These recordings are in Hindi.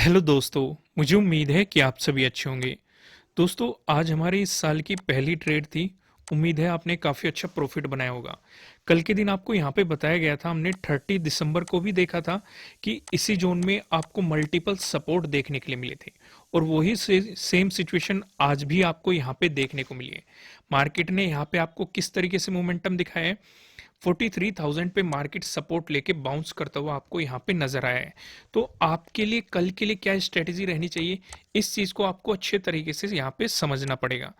हेलो दोस्तों। मुझे उम्मीद है कि आप सभी अच्छे होंगे। दोस्तों, आज हमारी इस साल की पहली ट्रेड थी। उम्मीद है आपने काफ़ी अच्छा प्रॉफिट बनाया होगा। कल के दिन आपको यहाँ पे बताया गया था, हमने 30 दिसंबर को भी देखा था कि इसी जोन में आपको मल्टीपल सपोर्ट देखने के लिए मिले थे। और वही सेम सिचुएशन आज भी आपको यहाँ पे देखने को मिली है। मार्केट ने यहाँ पे आपको किस तरीके से मोमेंटम दिखाया है। 43,000 पे मार्केट सपोर्ट लेके बाउंस करता हुआ आपको यहाँ पे नजर आया है। तो आपके लिए कल के लिए क्या स्ट्रेटेजी रहनी चाहिए, इस चीज को आपको अच्छे तरीके से यहाँ पे समझना पड़ेगा।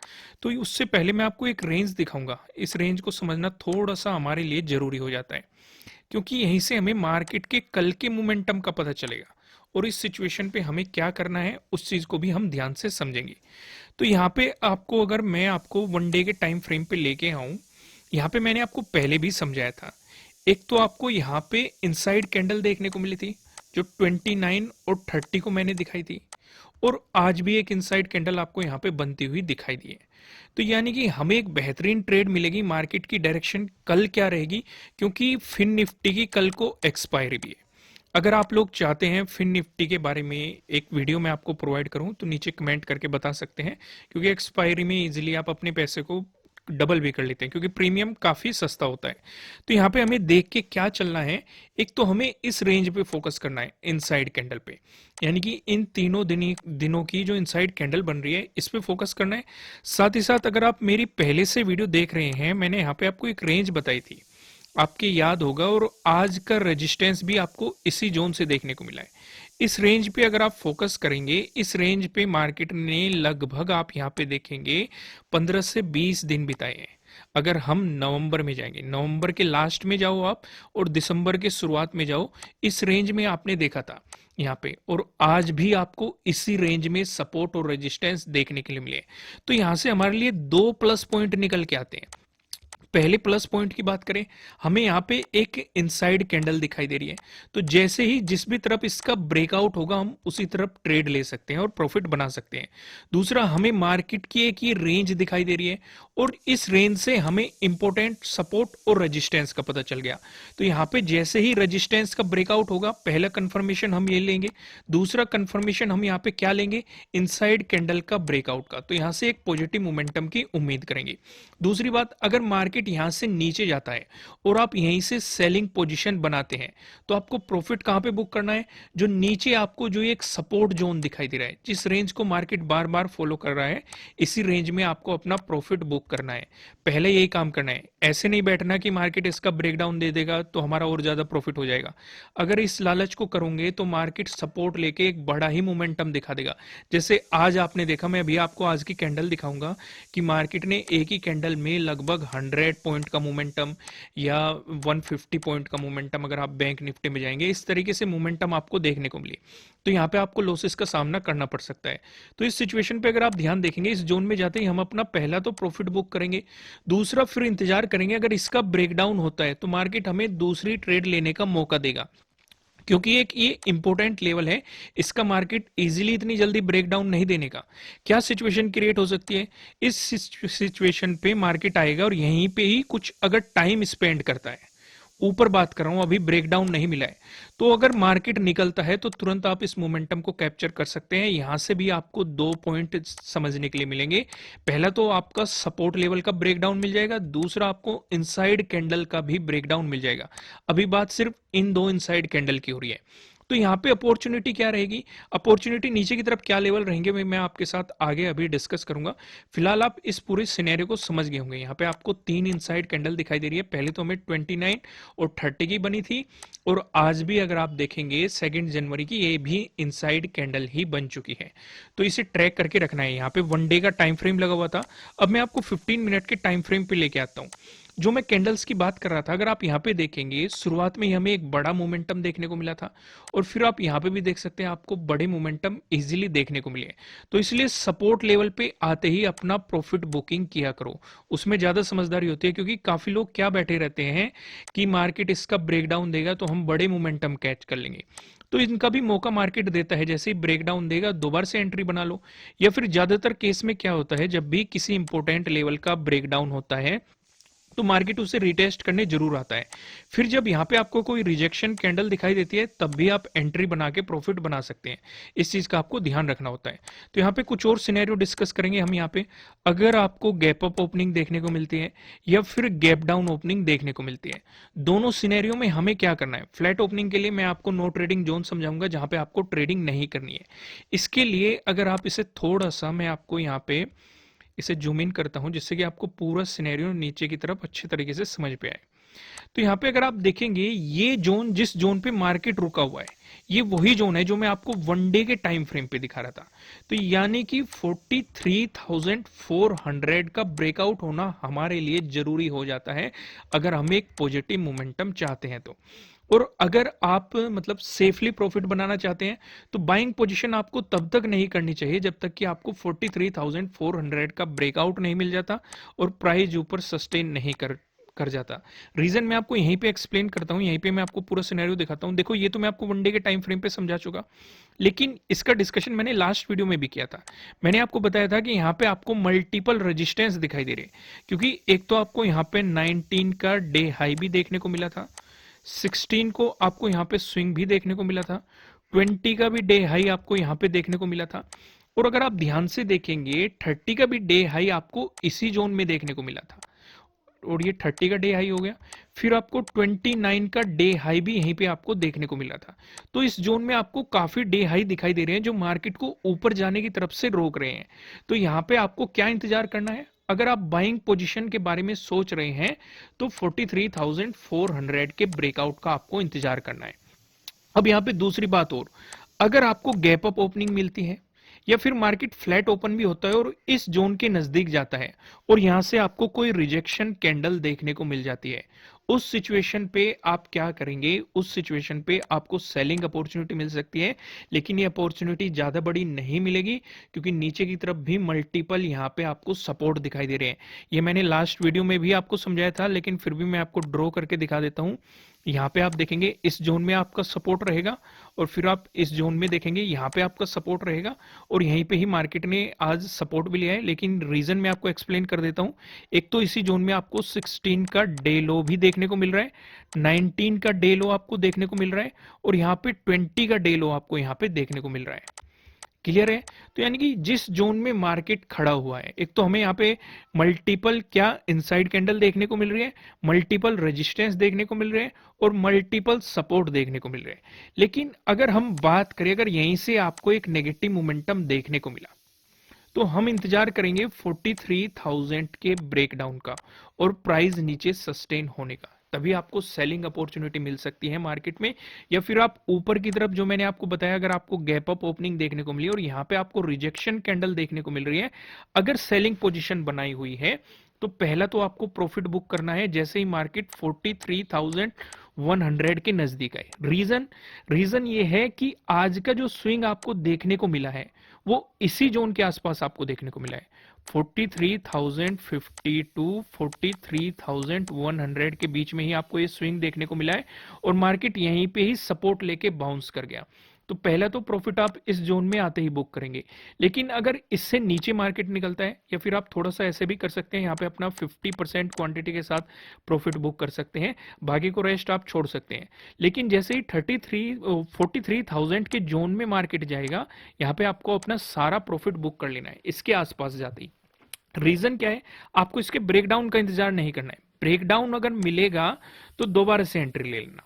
तो उससे पहले मैं आपको एक रेंज दिखाऊंगा। इस रेंज को समझना थोड़ा सा हमारे लिए जरूरी हो जाता है, क्योंकि यहीं से हमें मार्केट के कल के मोमेंटम का पता चलेगा और इस सिचुएशन पे हमें क्या करना है उस चीज को भी हम ध्यान से समझेंगे। तो यहाँ पे आपको, अगर मैं आपको वन डे के टाइम फ्रेम पे लेके आऊं, यहाँ पे मैंने आपको पहले भी समझाया था। एक तो आपको यहाँ पे इनसाइड कैंडल देखने को मिली थी, जो 29 और 30 को मैंने दिखाई थी। और आज भी एक इनसाइड कैंडल आपको यहाँ पे बनती हुई दिखाई दी है। तो यानी कि हमें एक बेहतरीन ट्रेड मिलेगी। मार्केट की डायरेक्शन कल क्या रहेगी, क्योंकि फिन निफ्टी की कल को एक्सपायरी भी है। अगर आप लोग चाहते हैं फिन निफ्टी के बारे में एक वीडियो मैं आपको प्रोवाइड करूं, तो नीचे कमेंट करके बता सकते हैं, क्योंकि एक्सपायरी में इजीली आप अपने पैसे को डबल भी कर लेते हैं, क्योंकि प्रीमियम काफी सस्ता होता है। तो यहाँ पे हमें देख के क्या चलना है, एक तो हमें इस रेंज पे फोकस करना है, इनसाइड कैंडल पे। यानी कि इन तीनों दिनों की जो इनसाइड कैंडल बन रही है, इस पे फोकस करना है। साथ ही साथ अगर आप मेरी पहले से वीडियो देख रहे हैं, मैंने यहाँ पे आपको एक रेंज बताई थी, आपके याद होगा। और आज का रेजिस्टेंस भी आपको इसी जोन से देखने को मिला है। इस रेंज पे अगर आप फोकस करेंगे, इस रेंज पे मार्केट ने लगभग, आप यहाँ पे देखेंगे, 15 से 20 दिन बिताए हैं। अगर हम नवंबर में जाएंगे, नवंबर के लास्ट में जाओ आप, और दिसंबर के शुरुआत में जाओ, इस रेंज में आपने देखा था यहाँ पे। और आज भी आपको इसी रेंज में सपोर्ट और रेजिस्टेंस देखने के लिए मिले। तो यहाँ से हमारे लिए दो प्लस पॉइंट निकल के आते हैं। पहले प्लस पॉइंट की बात करें, हमें यहाँ पे एक इनसाइड कैंडल दिखाई दे रही है। तो जैसे ही जिस भी तरफ इसका ब्रेकआउट होगा, हम उसी तरफ ट्रेड ले सकते हैं और प्रॉफिट बना सकते हैं। दूसरा, हमें मार्केट की एक ये रेंज दिखाई दे रही है, और इस रेंज से हमें इंपॉर्टेंट सपोर्ट और रेजिस्टेंस का पता चल गया। तो यहाँ पे जैसे ही रेजिस्टेंस का ब्रेकआउट होगा, पहला कंफर्मेशन हम ये लेंगे। दूसरा कंफर्मेशन हम यहाँ पे क्या लेंगे, इनसाइड कैंडल का ब्रेकआउट का। तो यहाँ से एक पॉजिटिव मोमेंटम की उम्मीद करेंगे। दूसरी बात, अगर मार्केट यहां से नीचे जाता है और आप यहीं से सेलिंग पोजीशन बनाते हैं, तो आपको प्रॉफिट कहां पे बुक करना है, जो नीचे आपको जो एक सपोर्ट जोन दिखाई दे रहा है, जिस रेंज को मार्केट बार बार फॉलो कर रहा है, इसी रेंज में आपको अपना प्रॉफिट बुक करना है। पहले यही काम करना है। ऐसे नहीं बैठना कि मार्केट इसका ब्रेकडाउन दे देगा तो हमारा और ज्यादा प्रॉफिट हो जाएगा। अगर इस लालच को करोगे तो मार्केट सपोर्ट लेके एक बड़ा ही मोमेंटम दिखा देगा। जैसे आज आपने देखा, मैं अभी आपको आज की कैंडल दिखाऊंगा कि मार्केट ने एक ही कैंडल में लगभग 100 पॉइंट का मोमेंटम या 150 पॉइंट का मोमेंटम, अगर आप बैंक निफ्टी में जाएंगे, इस तरीके से मोमेंटम आपको देखने को मिली। तो यहाँ पे आपको लॉसेस का सामना करना पड़ सकता है। तो इस सिचुएशन पे अगर आप ध्यान देखेंगे, इस जोन में जाते ही हम अपना पहला तो प्रॉफिट बुक करेंगे। दूसरा, फिर इंतजार करेंगे, अगर इसका ब्रेकडाउन होता है तो मार्केट हमें दूसरी ट्रेड लेने का मौका देगा, क्योंकि एक ये इंपॉर्टेंट लेवल है। इसका मार्केट इजीली इतनी जल्दी ब्रेकडाउन नहीं देने का। क्या सिचुएशन क्रिएट हो सकती है, इस सिचुएशन पे मार्केट आएगा और यहीं पे ही कुछ अगर टाइम स्पेंड करता है, ऊपर बात कर रहा हूं, अभी ब्रेकडाउन नहीं मिला है, तो अगर मार्केट निकलता है तो तुरंत आप इस मोमेंटम को कैप्चर कर सकते हैं। यहां से भी आपको दो पॉइंट समझने के लिए मिलेंगे। पहला तो आपका सपोर्ट लेवल का ब्रेकडाउन मिल जाएगा, दूसरा आपको इनसाइड कैंडल का भी ब्रेकडाउन मिल जाएगा। अभी बात सिर्फ इन दो इनसाइड कैंडल की हो रही है। तो यहाँ पे अपॉर्चुनिटी क्या रहेगी, अपॉर्चुनिटी नीचे की तरफ क्या लेवल रहेंगे, मैं आपके साथ आगे अभी डिस्कस करूंगा। फिलहाल आप इस पूरे सिनेरियो को समझ गए होंगे। यहाँ पे आपको तीन इनसाइड कैंडल दिखाई दे रही है। पहले तो हमें 29 और 30 की बनी थी, और आज भी अगर आप देखेंगे 2 जनवरी की, ये भी इनसाइड कैंडल ही बन चुकी है। तो इसे ट्रैक करके रखना है। यहाँ पे वन डे का टाइम फ्रेम लगा हुआ था, अब मैं आपको 15 मिनट के टाइम फ्रेम पे लेके आता हूँ। जो मैं कैंडल्स की बात कर रहा था, अगर आप यहाँ पे देखेंगे, शुरुआत में ही हमें एक बड़ा मोमेंटम देखने को मिला था, और फिर आप यहाँ पे भी देख सकते हैं, आपको बड़े मोमेंटम इजीली देखने को मिले। तो इसलिए सपोर्ट लेवल पे आते ही अपना प्रॉफिट बुकिंग किया करो, उसमें ज्यादा समझदारी होती है। क्योंकि काफी लोग क्या बैठे रहते हैं कि मार्केट इसका ब्रेकडाउन देगा तो हम बड़े मोमेंटम कैच कर लेंगे। तो इनका भी मौका मार्केट देता है, जैसे ही ब्रेकडाउन देगा दोबारा से एंट्री बना लो। या फिर ज्यादातर केस में क्या होता है, जब भी किसी इंपॉर्टेंट लेवल का ब्रेकडाउन होता है, तो मार्केट उसे रिटेस्ट करने जरूर आता है। फिर जब यहाँ पे आपको कोई रिजेक्शन कैंडल दिखाई देती है तब भी आप एंट्री बना के प्रॉफिट बना सकते हैं। इस चीज का आपको ध्यान रखना होता है। तो यहाँ पे कुछ और सिनेरियो डिस्कस करेंगे हम यहाँ पे। अगर आपको गैप अप ओपनिंग देखने को मिलती है या फिर गैप डाउन ओपनिंग देखने को मिलती है, दोनों सिनेरियो में हमें क्या करना है। फ्लैट ओपनिंग के लिए मैं आपको नो ट्रेडिंग जोन समझाऊंगा जहां पे आपको ट्रेडिंग नहीं करनी है। इसके लिए अगर आप इसे थोड़ा सा, मैं आपको यहाँ पे इसे जूम इन करता हूं जिससे कि आपको पूरा सिनेरियो नीचे की तरफ अच्छे तरीके से समझ पे आए। तो यहाँ पे अगर आप देखेंगे ये जोन, जिस जोन पे मार्केट रुका हुआ है, ये वही जोन है जो मैं आपको वन डे के टाइम फ्रेम पे दिखा रहा था। तो यानी कि 43,400 का ब्रेकआउट होना हमारे लिए जरूरी हो जाता है अगर हम एक पॉजिटिव मोमेंटम चाहते हैं तो। और अगर आप मतलब सेफली प्रॉफिट बनाना चाहते हैं तो बाइंग पोजीशन आपको तब तक नहीं करनी चाहिए जब तक कि आपको 43,400 का ब्रेकआउट नहीं मिल जाता और प्राइस ऊपर सस्टेन नहीं कर जाता। रीजन मैं आपको यहीं पे एक्सप्लेन करता हूं, यहीं पे मैं आपको पूरा सिनेरियो दिखाता हूं। देखो ये तो मैं आपको वन डे के टाइम फ्रेम पे समझा चुका, लेकिन इसका डिस्कशन मैंने लास्ट वीडियो में भी किया था। मैंने आपको बताया था कि यहाँ पे आपको मल्टीपल रेजिस्टेंस दिखाई दे रहे हैं, क्योंकि एक तो आपको यहाँ पे 19 का डे हाई भी देखने को मिला था, 16 को आपको यहाँ पे स्विंग भी देखने को मिला था, 20 का भी डे हाई आपको यहाँ पे देखने को मिला था, और अगर आप ध्यान से देखेंगे 30 का भी डे हाई आपको इसी जोन में देखने को मिला था, और ये 30 का डे हाई हो गया। फिर आपको 29 का डे हाई भी यहीं पे आपको देखने को मिला था। तो इस जोन में आपको काफी डे हाई दिखाई दे रहे हैं जो मार्केट को ऊपर जाने की तरफ से रोक रहे हैं। तो यहाँ पे आपको क्या इंतजार करना है, अगर आप बाइंग पोजीशन के बारे में सोच रहे हैं तो 43,400 के ब्रेकआउट का आपको इंतजार करना है। अब यहाँ पे दूसरी बात और, अगर आपको गैप अप ओपनिंग मिलती है या फिर मार्केट फ्लैट ओपन भी होता है और इस जोन के नजदीक जाता है और यहां से आपको कोई रिजेक्शन कैंडल देखने को मिल जाती है, उस सिचुएशन पे आप क्या करेंगे, उस सिचुएशन पे आपको सेलिंग अपॉर्चुनिटी मिल सकती है, लेकिन ये अपॉर्चुनिटी ज्यादा बड़ी नहीं मिलेगी क्योंकि नीचे की तरफ भी मल्टीपल यहाँ पे आपको सपोर्ट दिखाई दे रहे हैं। ये मैंने लास्ट वीडियो में भी आपको समझाया था, लेकिन फिर भी मैं आपको ड्रॉ करके दिखा देता हूं। यहाँ पे आप देखेंगे इस जोन में आपका सपोर्ट रहेगा, और फिर आप इस जोन में देखेंगे यहाँ पे आपका सपोर्ट रहेगा, और यहीं पे ही मार्केट ने आज सपोर्ट भी लिया है। लेकिन रीजन मैं आपको एक्सप्लेन कर देता हूँ। एक तो इसी जोन में आपको 16 का डे लो भी देखने को मिल रहा है, 19 का डे लो आपको देखने को मिल रहा है, और यहाँ पे 20 का डे लो आपको यहाँ पे देखने को मिल रहा है। क्लियर है? तो यानी कि जिस जोन में मार्केट खड़ा हुआ है, एक तो हमें यहाँ पे मल्टीपल क्या इनसाइड कैंडल देखने को मिल रही है, मल्टीपल रेजिस्टेंस देखने को मिल रहे हैं, और मल्टीपल सपोर्ट देखने को मिल रहे हैं। लेकिन अगर हम बात करें, अगर यहीं से आपको एक नेगेटिव मोमेंटम देखने को मिला तो हम इंतजार करेंगे 43,000 के ब्रेकडाउन का और प्राइस नीचे सस्टेन होने का, तभी आपको सेलिंग अपॉर्चुनिटी मिल सकती है मार्केट में। या फिर आप ऊपर की तरफ, जो मैंने आपको बताया, अगर आपको गैप अप ओपनिंग देखने को मिली और यहाँ पे आपको रिजेक्शन कैंडल देखने को मिल रही है, अगर सेलिंग पोजीशन बनाई हुई है तो पहला तो आपको प्रॉफिट बुक करना है जैसे ही मार्केट 43,100 के नजदीक आए। रीजन ये है कि आज का जो स्विंग आपको देखने को मिला है वो इसी जोन के आसपास आपको देखने को मिला है। 43,050 टू 43,100 के बीच में ही आपको ये स्विंग देखने को मिला है, और मार्केट यहीं पे ही सपोर्ट लेके बाउंस कर गया। तो पहला तो प्रॉफिट आप इस जोन में आते ही बुक करेंगे। लेकिन अगर इससे नीचे मार्केट निकलता है, या फिर आप थोड़ा सा ऐसे भी कर सकते हैं, यहाँ पे अपना 50% क्वांटिटी के साथ प्रॉफिट बुक कर सकते हैं, बाकी को रेस्ट आप छोड़ सकते हैं। लेकिन जैसे ही 43,000 के जोन में मार्केट जाएगा, यहाँ पे आपको अपना सारा प्रॉफिट बुक कर लेना है इसके आसपास जाते ही। रीजन क्या है, आपको इसके ब्रेकडाउन का इंतजार नहीं करना है। ब्रेकडाउन अगर मिलेगा तो दोबारा से एंट्री ले लेना।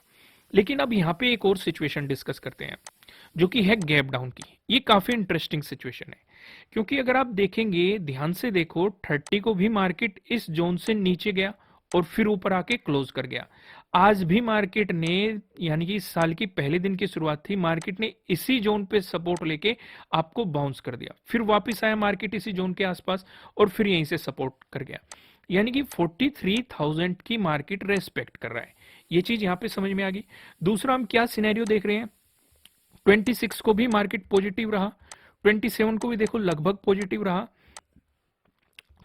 लेकिन अब यहाँ पे एक और सिचुएशन डिस्कस करते हैं जो कि है गैप डाउन की। ये काफी इंटरेस्टिंग सिचुएशन है, क्योंकि अगर आप देखेंगे, ध्यान से देखो, 30 को भी मार्केट इस जोन से नीचे गया और फिर ऊपर आके क्लोज कर गया। आज भी मार्केट ने, यानी कि इस साल की पहले दिन की शुरुआत थी, मार्केट ने इसी जोन पे सपोर्ट लेके आपको बाउंस कर दिया, फिर वापस आया मार्केट इसी जोन के आसपास और फिर यहीं से सपोर्ट कर गया। यानी कि 43,000 की मार्केट रेस्पेक्ट कर रहा है। ये चीज यहां पे समझ में आ गई। दूसरा हम क्या सिनेरियो देख रहे हैं, 26 को भी मार्केट पॉजिटिव रहा, 27 को भी देखो लगभग पॉजिटिव रहा,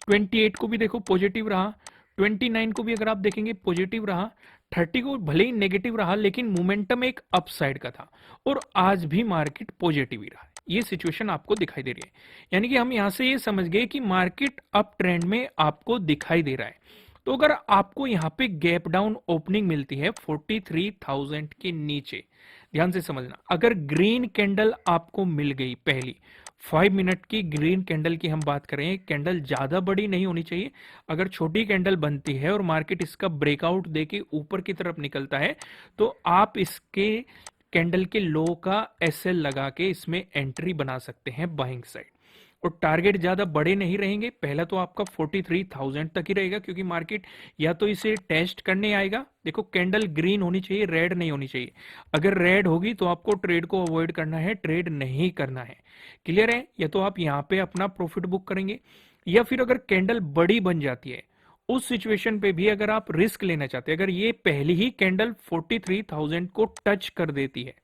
28 को भी देखो पॉजिटिव रहा, 29 को भी अगर आप देखेंगे पॉजिटिव रहा, 30 को भले ही नेगेटिव रहा लेकिन मोमेंटम एक अपसाइड का था, और आज भी मार्केट पॉजिटिव ही रहा। ये सिचुएशन आपको दिखाई दे रही है। यानी कि हम यहां से ये समझ गए कि मार्केट अप ट्रेंड में आपको दिखाई दे रहा है। तो अगर आपको यहाँ पे गैप डाउन ओपनिंग मिलती है 43,000 के नीचे, ध्यान से समझना, अगर ग्रीन कैंडल आपको मिल गई पहली 5 मिनट की ग्रीन कैंडल की हम बात करें, कैंडल ज्यादा बड़ी नहीं होनी चाहिए। अगर छोटी कैंडल बनती है और मार्केट इसका ब्रेकआउट देके ऊपर की तरफ निकलता है तो आप इसके कैंडल के लो का एसएल लगा के इसमें एंट्री बना सकते हैं बाइंग साइड। और टारगेट ज्यादा बड़े नहीं रहेंगे, पहला तो आपका 43,000 तक ही रहेगा, क्योंकि मार्केट या तो इसे टेस्ट करने आएगा। देखो कैंडल ग्रीन होनी चाहिए, रेड नहीं होनी चाहिए। अगर रेड होगी तो आपको ट्रेड को अवॉइड करना है, ट्रेड नहीं करना है। क्लियर है? या तो आप यहां पे अपना प्रॉफिट बुक करेंगे, या फिर अगर कैंडल बड़ी बन जाती है उस सिचुएशन पे भी अगर आप रिस्क लेना चाहते हैं, अगर ये पहली ही कैंडल 43,000 को टच कर देती है,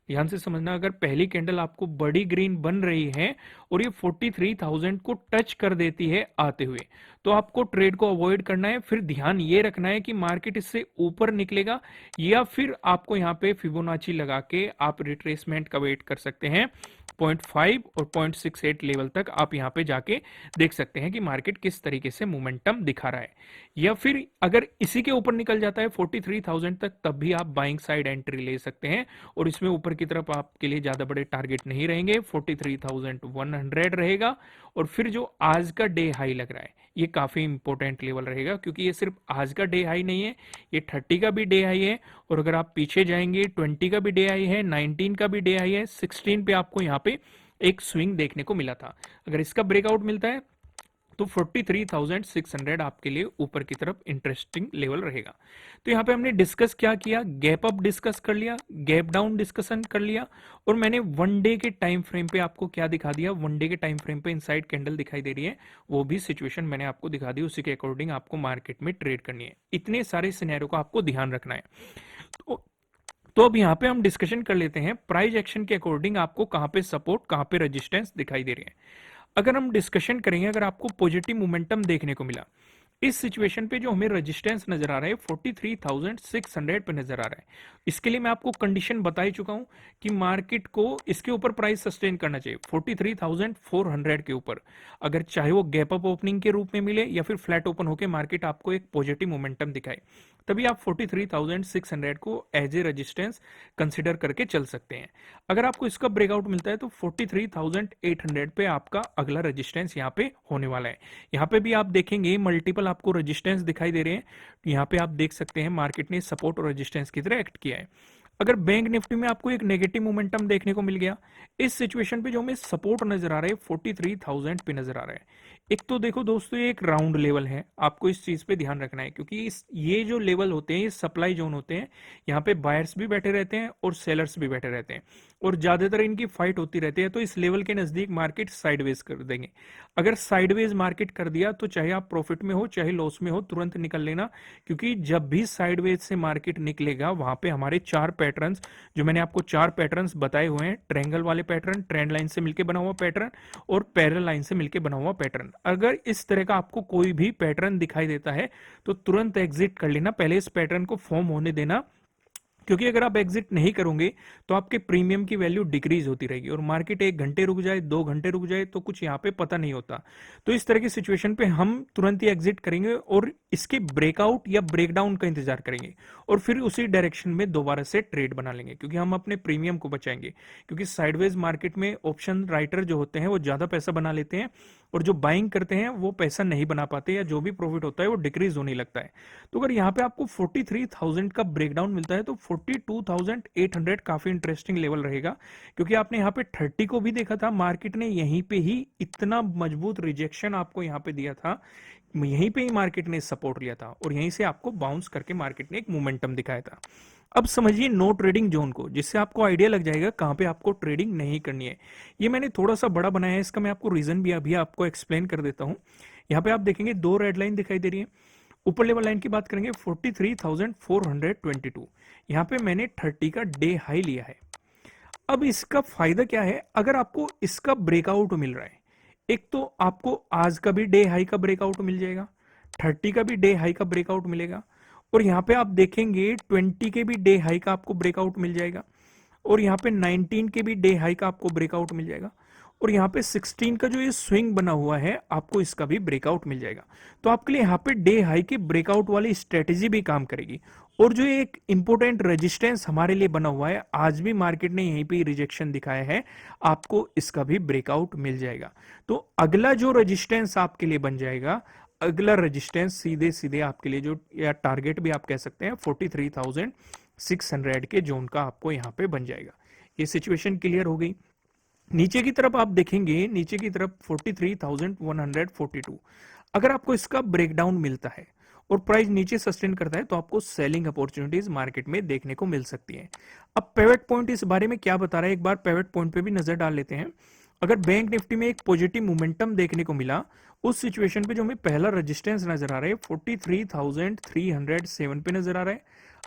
ध्यान से समझना, अगर पहली कैंडल आपको बड़ी ग्रीन बन रही है और ये 43,000 को टच कर देती है आते हुए, तो आपको ट्रेड को अवॉइड करना है। फिर ध्यान ये रखना है कि मार्केट इससे ऊपर निकलेगा या फिर आपको यहाँ पे फिबोनाची लगा के आप रिट्रेसमेंट का वेट कर सकते हैं। 0.5 और 0.68 लेवल तक आप यहाँ पे जाके देख सकते हैं कि मार्केट किस तरीके से मोमेंटम दिखा रहा है। या फिर अगर इसी के ऊपर निकल जाता है 43,000 तक, तब भी आप बाइंग साइड एंट्री ले सकते हैं और इसमें ऊपर की तरफ आपके लिए ज्यादा बड़े टारगेट नहीं रहेंगे, 43,100 रहेगा। और फिर जो आज का डे हाई लग रहा है ये काफी इंपॉर्टेंट लेवल रहेगा, क्योंकि ये सिर्फ आज का डे हाई नहीं है, ये 30 का भी डे हाई है। और अगर आप पीछे जाएंगे 20 का भी डे हाई है, 19 का भी डे हाई है, 16 पे आपको यहाँ पे एक स्विंग देखने को मिला था। अगर इसका ब्रेकआउट मिलता है तो 43,600 आपके लिए ऊपर की तरफ इंटरेस्टिंग लेवल रहेगा। तो यहाँ पे हमने डिस्कस क्या किया, गैप अप डिस्कस कर लिया, गैप डाउन डिस्कशन कर लिया, और मैंने वन डे के टाइम फ्रेम पे आपको क्या दिखा दिया, वन डे के टाइम फ्रेम पे इनसाइड कैंडल दिखाई दे रही है, वो भी सिचुएशन मैंने आपको दिखा दी, उसी के अकॉर्डिंग आपको मार्केट में ट्रेड करनी है। इतने सारे सिनेरियो को आपको ध्यान रखना है। तो अब यहाँ पे हम डिस्कशन कर लेते हैं प्राइस एक्शन के अकॉर्डिंग आपको कहाँ पे सपोर्ट कहाँ पे रेजिस्टेंस दिखाई दे रही है। अगर हम डिस्कशन करेंगे, अगर आपको पॉजिटिव मोमेंटम देखने को मिला इस सिचुएशन पे, जो हमें रेजिस्टेंस नजर आ रहा है 43,600 पे नजर आ रहा है, इसके लिए मैं आपको कंडीशन बता ही चुका हूं कि मार्केट को इसके ऊपर प्राइस सस्टेन करना चाहिए 43,400 के ऊपर। अगर चाहे वो गैप अप ओपनिंग के रूप में मिले या फिर फ्लैट ओपन होकर मार्केट आपको एक पॉजिटिव मोमेंटम दिखाए, तभी आप 43,600 को एज ए रेजिस्टेंस कंसिडर करके चल सकते हैं। अगर आपको इसका ब्रेकआउट मिलता है तो 43,800 पे आपका अगला रेजिस्टेंस यहाँ पे होने वाला है। यहाँ पे भी आप देखेंगे मल्टीपल आपको रेजिस्टेंस दिखाई दे रहे हैं। यहाँ पे आप देख सकते हैं मार्केट ने सपोर्ट और रेजिस्टेंस की तरह एक्ट किया है। अगर बैंक निफ्टी में आपको एक नेगेटिव मोमेंटम देखने को मिल गया इस सिचुएशन पे, जो हमें सपोर्ट नजर आ रहा है 43,000 पे नजर आ रहा है। एक तो देखो दोस्तों ये एक राउंड लेवल है, आपको इस चीज पे ध्यान रखना है, क्योंकि ये जो लेवल होते हैं ये सप्लाई जोन होते हैं। यहाँ पे बायर्स भी बैठे रहते हैं और सेलर्स भी बैठे रहते हैं और ज्यादातर इनकी फाइट होती रहती है। तो इस लेवल के नजदीक मार्केट साइडवेज कर देंगे। अगर साइडवेज मार्केट कर दिया तो चाहे आप प्रॉफिट में हो चाहे लॉस में हो तुरंत निकल लेना, क्योंकि जब भी साइडवेज से मार्केट निकलेगा वहां पे हमारे चार पैटर्न्स, जो मैंने आपको चार पैटर्न्स बताए हुए हैं, ट्रायंगल वाले पैटर्न, ट्रेंड लाइन से मिलकर बना हुआ पैटर्न और पैरेलल लाइन से मिलकर बना हुआ पैटर्न, अगर इस तरह का आपको कोई भी पैटर्न दिखाई देता है तो तुरंत एग्जिट कर लेना, पहले इस पैटर्न को फॉर्म होने देना। क्योंकि अगर आप एग्जिट नहीं करोगे तो आपके प्रीमियम की वैल्यू डिक्रीज होती रहेगी और मार्केट 1 घंटे रुक जाए 2 घंटे रुक जाए तो कुछ यहाँ पे पता नहीं होता। तो इस तरह की सिचुएशन पे हम तुरंत ही एग्जिट करेंगे और इसके ब्रेकआउट या ब्रेकडाउन का इंतजार करेंगे और फिर उसी डायरेक्शन में दोबारा से ट्रेड बना लेंगे, क्योंकि हम अपने प्रीमियम को बचाएंगे। क्योंकि साइडवेज मार्केट में ऑप्शन राइटर जो होते हैं वो ज्यादा पैसा बना लेते हैं और जो बाइंग करते हैं वो पैसा नहीं बना पाते, या जो भी प्रॉफिट होता है वो डिक्रीज होने लगता है। तो अगर यहाँ पे आपको 43,000 का ब्रेकडाउन मिलता है तो 42,800 काफी इंटरेस्टिंग लेवल रहेगा, क्योंकि आपने यहाँ पे 30 को भी देखा था, मार्केट ने यहीं पे ही इतना मजबूत रिजेक्शन आपको यहाँ पे दिया था, यहीं पे ही मार्केट ने सपोर्ट लिया था और यहीं से आपको बाउंस करके मार्केट ने एक मोमेंटम दिखाया था। अब समझिए नो ट्रेडिंग जोन को, जिससे आपको आइडिया लग जाएगा कहां पे आपको ट्रेडिंग नहीं करनी है। ये मैंने थोड़ा सा बड़ा बनाया है, इसका मैं आपको रीजन भी अभी आपको एक्सप्लेन कर देता हूं। यहाँ पे आप देखेंगे दो रेड लाइन दिखाई दे रही है। ऊपर लेवल लाइन की बात करेंगे 43,422, यहाँ पे मैंने 30 का डे हाई लिया है। अब इसका फायदा क्या है, अगर आपको इसका ब्रेकआउट मिल रहा है, एक तो आपको आज का भी डे हाई का ब्रेकआउट मिल जाएगा, 30 का भी डे हाई का ब्रेकआउट मिलेगा, और यहाँ पे आप देखेंगे 20 के भी डे हाई का आपको ब्रेकआउट मिल जाएगा, और यहाँ पे 19 के भी डे हाई का आपको ब्रेकआउट मिल जाएगा। और यहाँ पे 16 का जो ये स्विंग बना हुआ है आपको इसका भी ब्रेकआउट मिल जाएगा। तो आपके लिए यहाँ पे डे हाई की ब्रेकआउट वाली स्ट्रेटेजी भी काम करेगी। और जो एक इंपोर्टेंट रेजिस्टेंस हमारे लिए बना हुआ है, आज भी मार्केट ने यहीं पे रिजेक्शन दिखाया है, आपको इसका भी ब्रेकआउट मिल जाएगा। तो अगला जो रेजिस्टेंस आपके लिए बन जाएगा, अगला रेजिस्टेंस सीधे सीधे आपके लिए जो, या टारगेट भी आप कह सकते हैं, 43,600 के जोन का आपको यहाँ पे बन जाएगा। ये सिचुएशन क्लियर हो गई। नीचे की तरफ आप देखेंगे, नीचे की तरफ 43,142, अगर आपको इसका ब्रेकडाउन मिलता है और प्राइस नीचे सस्टेन करता है तो आपको सेलिंग अपॉर्चुनिटीज मार्केट में देखने को मिल सकती है। अब पिवट पॉइंट इस बारे में क्या बता रहा है, एक बार पिवट पॉइंट पे भी नजर डाल लेते हैं। अगर बैंक निफ्टी में एक पॉजिटिव मोमेंटम देखने को मिला, उस सिचुएशन पे जो हमें पहला रेजिस्टेंस नजर आ रहा है 43,307 पे नजर आ रहा है।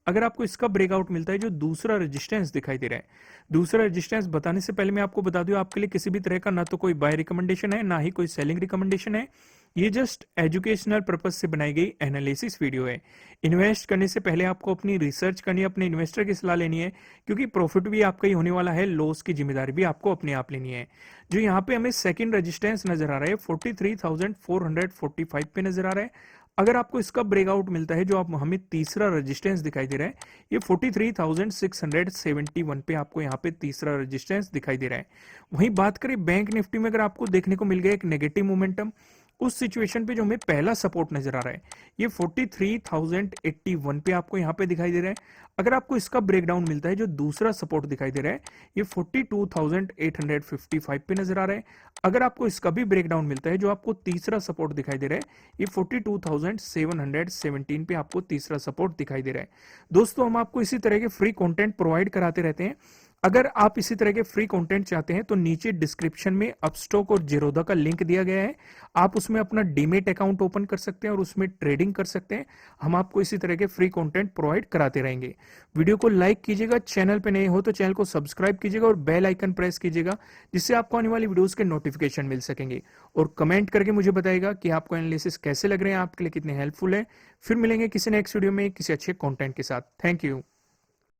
अगर आपको इसका ब्रेकआउट मिलता है, जो दूसरा रेजिस्टेंस दिखाई दे रहा है, दूसरा रेजिस्टेंस बताने से पहले मैं आपको बता दूं, आपके लिए किसी भी तरह का ना तो कोई बाय रिकमेंडेशन है, ना ही कोई सेलिंग रिकमेंडेशन है। ये जस्ट एजुकेशनल पर्पज से बनाई गई एनालिसिस वीडियो है। इन्वेस्ट करने से पहले आपको अपनी रिसर्च करनी है, अपने इन्वेस्टर की सलाह लेनी है, क्योंकि प्रॉफिट भी आपका ही होने वाला है, लॉस की जिम्मेदारी भी आपको अपने आप लेनी है। जो यहाँ पे हमें सेकंड रेजिस्टेंस नजर आ रहा है 43,445 पे नजर आ रहा है। अगर आपको इसका ब्रेकआउट मिलता है, जो आप हमें तीसरा रेजिस्टेंस दिखाई दे रहा है, ये 43,671 पे आपको यहाँ पे तीसरा रेजिस्टेंस दिखाई दे रहा है। वहीं बात करें बैंक निफ्टी में, अगर आपको देखने को मिल गया एक नेगेटिव मोमेंटम, उस सिचुएशन पे जो हमें पहला सपोर्ट नजर आ रहा है, ये 43,081 पे आपको यहाँ पे दिखाई दे रहा है। अगर आपको इसका ब्रेकडाउन मिलता है, जो दूसरा सपोर्ट दिखाई दे रहा है, ये 42,855 पे नजर आ रहा है। अगर आपको इसका भी ब्रेकडाउन मिलता है, जो आपको तीसरा सपोर्ट दिखाई दे रहा है, ये 42,717 पे आपको तीसरा सपोर्ट दिखाई दे रहा है। दोस्तों, हम आपको इसी तरह के फ्री कंटेंट प्रोवाइड कराते रहते हैं। अगर आप इसी तरह के फ्री कंटेंट चाहते हैं तो नीचे डिस्क्रिप्शन में अपस्टॉक और जीरोधा का लिंक दिया गया है, आप उसमें अपना डीमेट अकाउंट ओपन कर सकते हैं और उसमें ट्रेडिंग कर सकते हैं। हम आपको इसी तरह के फ्री कंटेंट प्रोवाइड कराते रहेंगे। वीडियो को लाइक कीजिएगा, चैनल पे नए हो तो चैनल को सब्सक्राइब कीजिएगा और बेल आइकन प्रेस कीजिएगा, जिससे आपको आने वाली वीडियोस के नोटिफिकेशन मिल सकेंगे। और कमेंट करके मुझे बताइएगा कि आपको एनालिसिस कैसे लग रहे हैं, आपके लिए कितने हेल्पफुल है। फिर मिलेंगे किसी नेक्स्ट वीडियो में किसी अच्छे कंटेंट के साथ। Thank you.